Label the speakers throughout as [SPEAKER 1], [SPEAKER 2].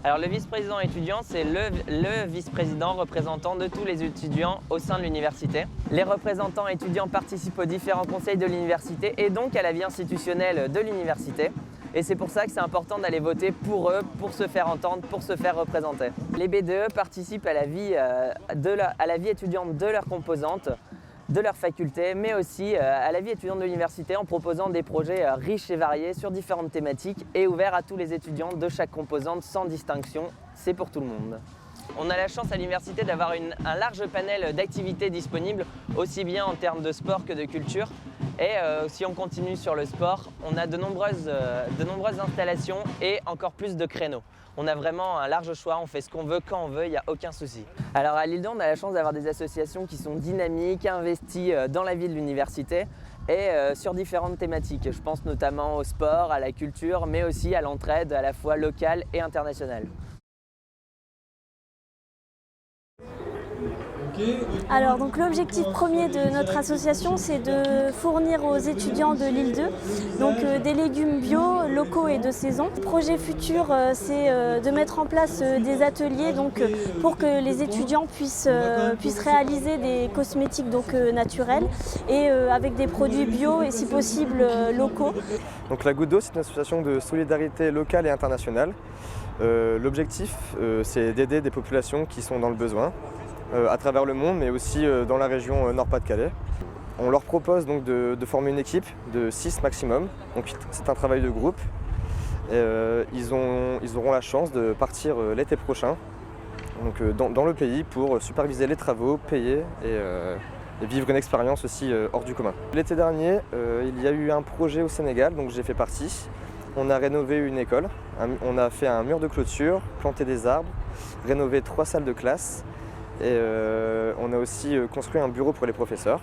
[SPEAKER 1] Alors le vice-président étudiant, c'est le vice-président représentant de tous les étudiants au sein de l'université. Les représentants étudiants participent aux différents conseils de l'université et donc à la vie institutionnelle de l'université. Et c'est pour ça que c'est important d'aller voter pour eux, pour se faire entendre, pour se faire représenter. Les BDE participent à la vie étudiante de leurs composantes, de leur faculté, mais aussi à la vie étudiante de l'université en proposant des projets riches et variés sur différentes thématiques et ouverts à tous les étudiants de chaque composante sans distinction. C'est pour tout le monde. On a la chance à l'université d'avoir un large panel d'activités disponibles, aussi bien en termes de sport que de culture. Et si on continue sur le sport, on a de nombreuses installations et encore plus de créneaux. On a vraiment un large choix, on fait ce qu'on veut, quand on veut, il n'y a aucun souci. Alors à Lille 2, on a la chance d'avoir des associations qui sont dynamiques, investies dans la vie de l'université et sur différentes thématiques. Je pense notamment au sport, à la culture, mais aussi à l'entraide à la fois locale et internationale.
[SPEAKER 2] Alors donc l'objectif premier de notre association, c'est de fournir aux étudiants de Lille 2 des légumes bio, locaux et de saison. Le projet futur, c'est de mettre en place des ateliers pour que les étudiants puissent réaliser des cosmétiques naturels et avec des produits bio et si possible locaux.
[SPEAKER 3] Donc la Goutte d'eau, c'est une association de solidarité locale et internationale. L'objectif, c'est d'aider des populations qui sont dans le besoin. À travers le monde, mais aussi dans la région Nord-Pas-de-Calais. On leur propose donc de former une équipe de 6 maximum, donc c'est un travail de groupe. Ils auront la chance de partir l'été prochain donc, dans le pays pour superviser les travaux, payer et vivre une expérience aussi hors du commun. L'été dernier, il y a eu un projet au Sénégal, donc j'ai fait partie. On a rénové une école, on a fait un mur de clôture, planté des arbres, rénové 3 salles de classe. Et on a aussi construit un bureau pour les professeurs.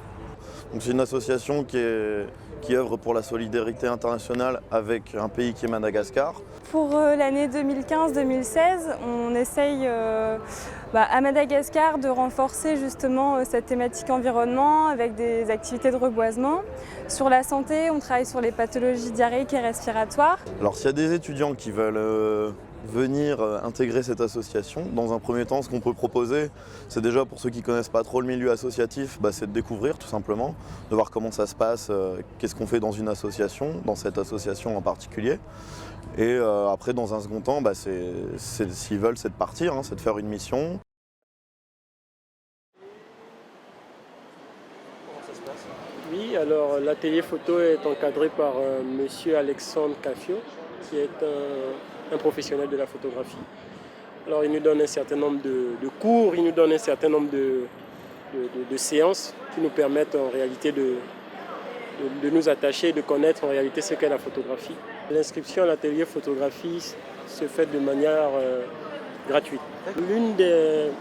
[SPEAKER 4] C'est une association qui œuvre pour la solidarité internationale avec un pays qui est Madagascar.
[SPEAKER 5] Pour l'année 2015-2016, on essaye à Madagascar de renforcer justement cette thématique environnement avec des activités de reboisement. Sur la santé, on travaille sur les pathologies diarrhéiques et respiratoires.
[SPEAKER 4] Alors s'il y a des étudiants qui veulent venir intégrer cette association, dans un premier temps, ce qu'on peut proposer, c'est déjà pour ceux qui ne connaissent pas trop le milieu associatif, c'est de découvrir tout simplement, de voir comment ça se passe, qu'est-ce qu'on fait dans une association, dans cette association en particulier. Et après, dans un second temps, s'ils veulent, c'est de partir, c'est de faire une mission.
[SPEAKER 6] Comment ça se passe ? Oui, alors l'atelier photo est encadré par monsieur Alexandre Cafio, qui est un professionnel de la photographie. Alors il nous donne un certain nombre de cours, il nous donne un certain nombre de séances qui nous permettent en réalité de nous attacher, de connaître en réalité ce qu'est la photographie. L'inscription à l'atelier photographie se fait de manière gratuite. L'une des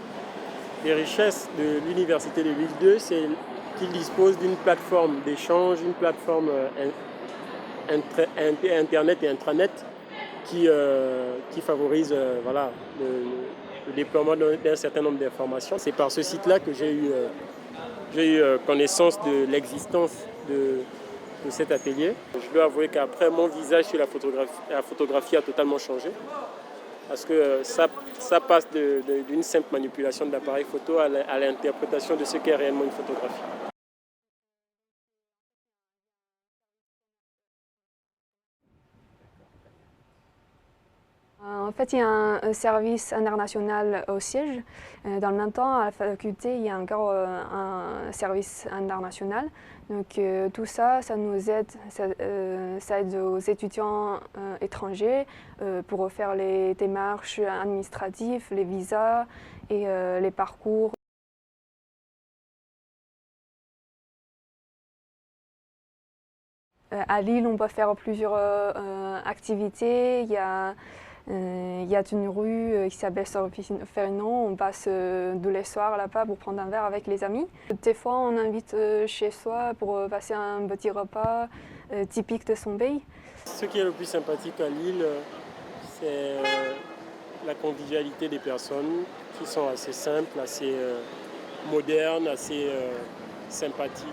[SPEAKER 6] richesses de l'Université de Lille 2, c'est qu'il dispose d'une plateforme d'échange, une plateforme Internet et intranet qui favorise le déploiement d'un certain nombre d'informations. C'est par ce site-là que j'ai eu connaissance de l'existence de cet atelier. Je dois avouer qu'après, mon visage sur la photographie a totalement changé. Parce que ça passe d'une simple manipulation de l'appareil photo à l'interprétation de ce qu'est réellement une photographie.
[SPEAKER 7] En fait, il y a un service international au siège. Dans le même temps, à la faculté, il y a encore un service international. Donc tout ça, ça nous aide, ça aide aux étudiants étrangers pour faire les démarches administratives, les visas et les parcours. À Lille, on peut faire plusieurs activités. Il y a une rue qui s'appelle Ferrinon. On passe tous les soirs là-bas pour prendre un verre avec les amis. Des fois, on invite chez soi pour passer un petit repas typique de son pays.
[SPEAKER 6] Ce qui est le plus sympathique à Lille, c'est la convivialité des personnes qui sont assez simples, assez modernes, assez sympathiques.